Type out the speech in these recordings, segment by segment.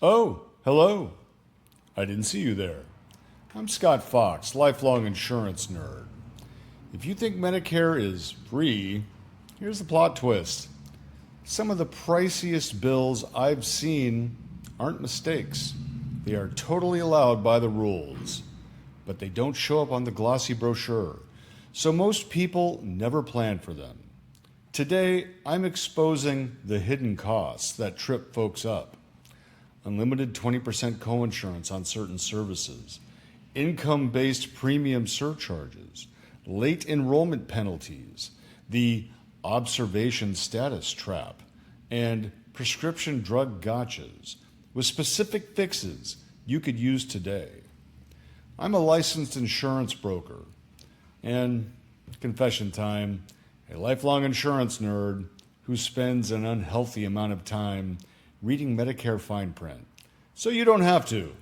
Oh, hello. I didn't see you there. I'm Scott Fox, lifelong insurance nerd. If you think Medicare is free, here's the plot twist. Some of the priciest bills I've seen aren't mistakes. They are totally allowed by the rules, but they don't show up on the glossy brochure, so most people never plan for them. Today, I'm exposing the hidden costs that trip folks up. Unlimited 20% coinsurance on certain services, income-based premium surcharges, late enrollment penalties, the observation status trap, and prescription drug gotchas with specific fixes you could use today. I'm a licensed insurance broker and, confession time, a lifelong insurance nerd who spends an unhealthy amount of time reading Medicare fine print. So you don't have to.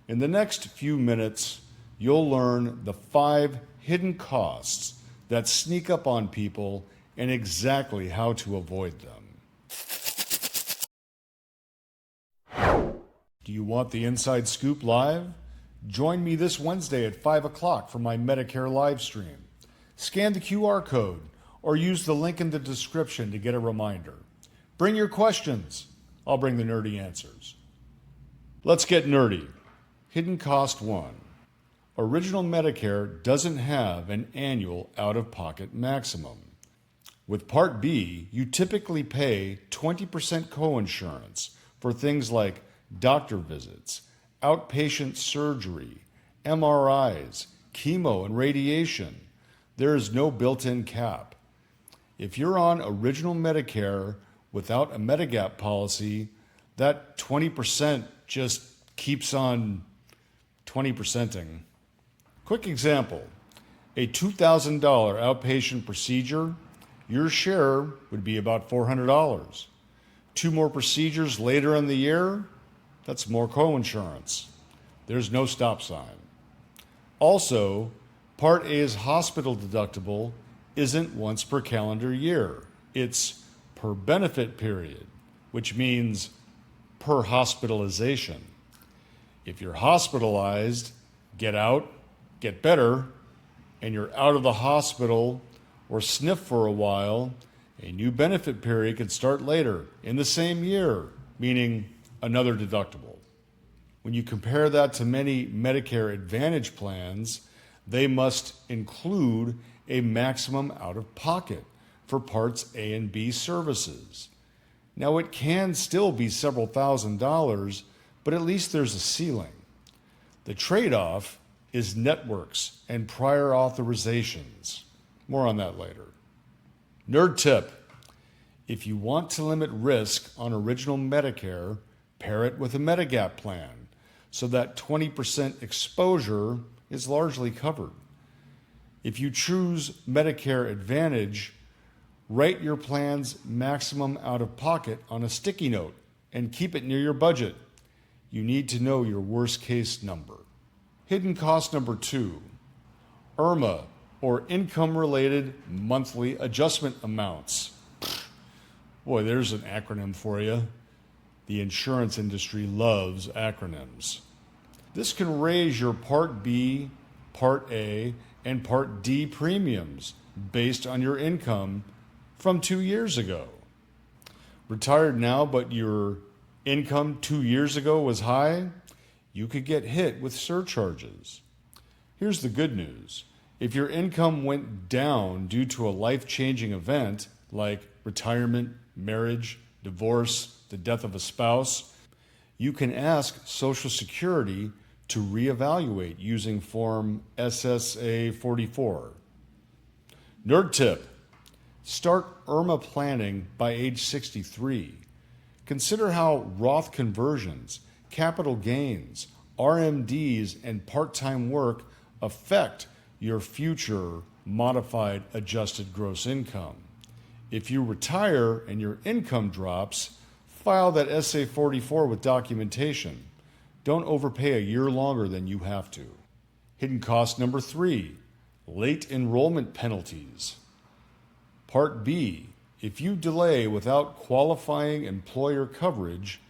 In the next few minutes, you'll learn the 5 hidden costs that sneak up on people and exactly how to avoid them. Do you want the inside scoop live? Join me this Wednesday at 5 o'clock for my Medicare live stream. Scan the QR code or use the link in the description to get a reminder. Bring your questions. I'll bring the nerdy answers. Let's get nerdy. Hidden cost 1. Original Medicare doesn't have an annual out-of-pocket maximum. With Part B, you typically pay 20% coinsurance for things like doctor visits, outpatient surgery, MRIs, chemo, and radiation. There is no built-in cap. If you're on Original Medicare without a Medigap policy, that 20% just keeps on 20%ing. Quick example, a $2,000 outpatient procedure, your share would be about $400. 2 more procedures later in the year, that's more coinsurance. There's no stop sign. Also, Part A's hospital deductible isn't once per calendar year. It's per benefit period, which means per hospitalization. If you're hospitalized, get out, get better, and you're out of the hospital or sniff for a while, a new benefit period could start later in the same year, meaning another deductible. When you compare that to many Medicare Advantage plans, they must include a maximum out-of-pocket for Parts A and B services. Now, it can still be several $1,000s, but at least there's a ceiling. The trade-off is networks and prior authorizations. More on that later. Nerd tip. If you want to limit risk on Original Medicare, pair it with a Medigap plan so that 20% exposure is largely covered. If you choose Medicare Advantage, write your plan's maximum out-of-pocket on a sticky note and keep it near your budget. You need to know your worst-case number. Hidden cost number 2, IRMAA, or Income-Related Monthly Adjustment Amounts. Boy, there's an acronym for you. The insurance industry loves acronyms. This can raise your Part B, Part A, and Part D premiums based on your income from 2 years ago. Retired now, but your income 2 years ago was high? You could get hit with surcharges. Here's the good news. If your income went down due to a life-changing event like retirement, marriage, divorce, the death of a spouse, you can ask Social Security to reevaluate using Form SSA 44. Nerd tip. Start IRMAA planning by age 63. Consider how Roth conversions, capital gains, RMDs, and part-time work affect your future modified adjusted gross income. If you retire and your income drops, file that SA 44 with documentation. Don't overpay a year longer than you have to. Hidden cost number 3, late enrollment penalties. Part B, if you delay without qualifying employer coverage,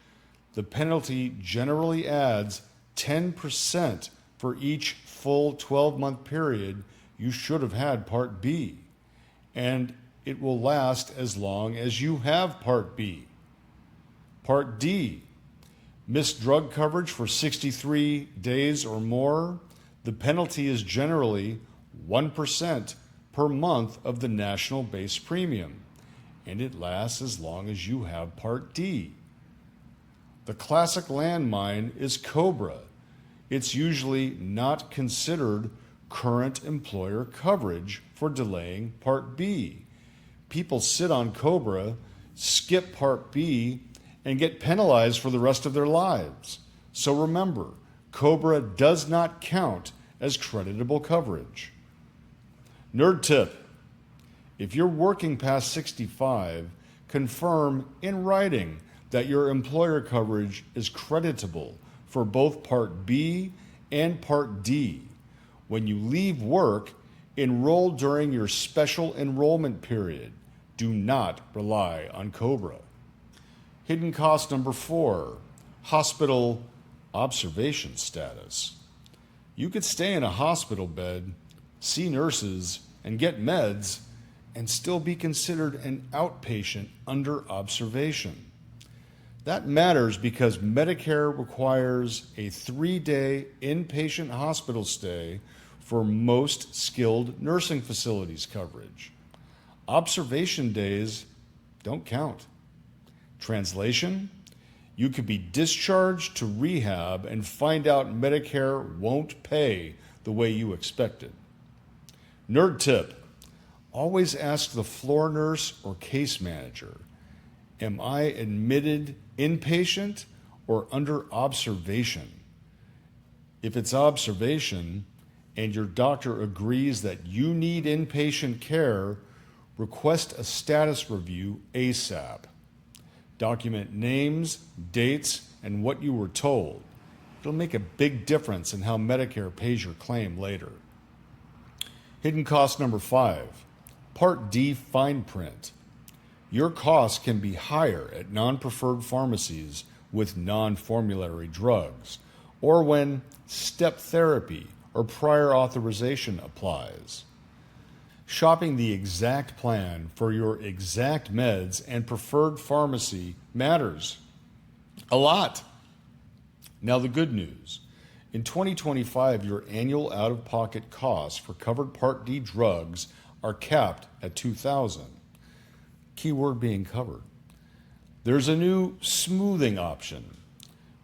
the penalty generally adds 10% for each full 12-month period you should have had Part B, and it will last as long as you have Part B. Part D, missed drug coverage for 63 days or more, the penalty is generally 1% per month of the national base premium, and it lasts as long as you have Part D. The classic landmine is COBRA. It's usually not considered current employer coverage for delaying Part B. People sit on COBRA, skip Part B, and get penalized for the rest of their lives. So remember, COBRA does not count as creditable coverage. Nerd tip: if you're working past 65, confirm in writing that your employer coverage is creditable for both Part B and Part D. When you leave work, enroll during your special enrollment period. Do not rely on COBRA. Hidden cost number 4, hospital observation status. You could stay in a hospital bed, see nurses, and get meds, and still be considered an outpatient under observation. That matters because Medicare requires a 3-day inpatient hospital stay for most skilled nursing facilities coverage. Observation days don't count. Translation: you could be discharged to rehab and find out Medicare won't pay the way you expected. Nerd tip: always ask the floor nurse or case manager, am I admitted inpatient or under observation? If it's observation and your doctor agrees that you need inpatient care, request a status review ASAP. Document names, dates, and what you were told. It'll make a big difference in how Medicare pays your claim later. Hidden cost number 5, Part D fine print. Your costs can be higher at non-preferred pharmacies with non-formulary drugs, or when step therapy or prior authorization applies. Shopping the exact plan for your exact meds and preferred pharmacy matters a lot. Now the good news. In 2025, your annual out-of-pocket costs for covered Part D drugs are capped at $2,000. Keyword being covered. There's a new smoothing option,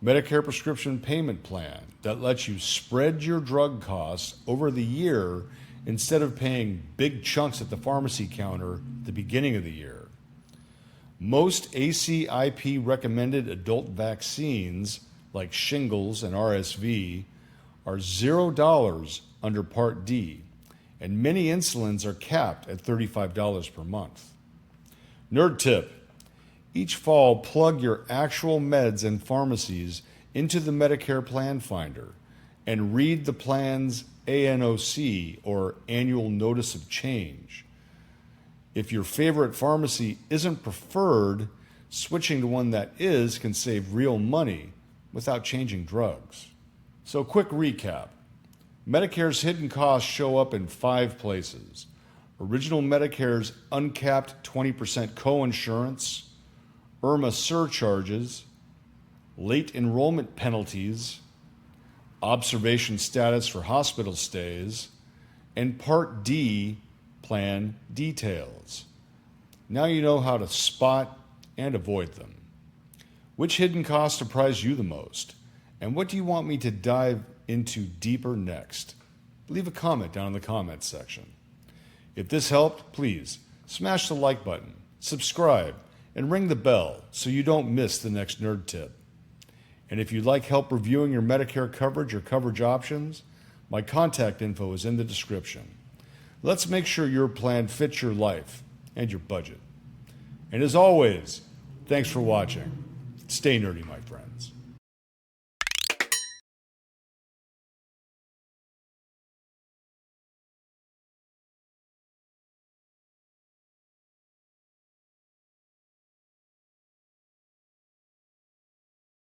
Medicare prescription payment plan, that lets you spread your drug costs over the year instead of paying big chunks at the pharmacy counter at the beginning of the year. Most ACIP recommended adult vaccines like shingles and RSV are $0 under Part D, and many insulins are capped at $35 per month. Nerd tip: each fall plug your actual meds and pharmacies into the Medicare Plan Finder and read the plan's ANOC, or Annual Notice of Change. If your favorite pharmacy isn't preferred, switching to one that is can save real money without changing drugs. So quick recap. Medicare's hidden costs show up in 5 places. Original Medicare's uncapped 20% coinsurance, IRMAA surcharges, late enrollment penalties, observation status for hospital stays, and Part D plan details. Now you know how to spot and avoid them. Which hidden costs surprise you the most? And what do you want me to dive into deeper next? Leave a comment down in the comments section. If this helped, please smash the like button, subscribe, and ring the bell so you don't miss the next nerd tip. And if you'd like help reviewing your Medicare coverage or coverage options, my contact info is in the description. Let's make sure your plan fits your life and your budget. And as always, thanks for watching. Stay nerdy, my friends.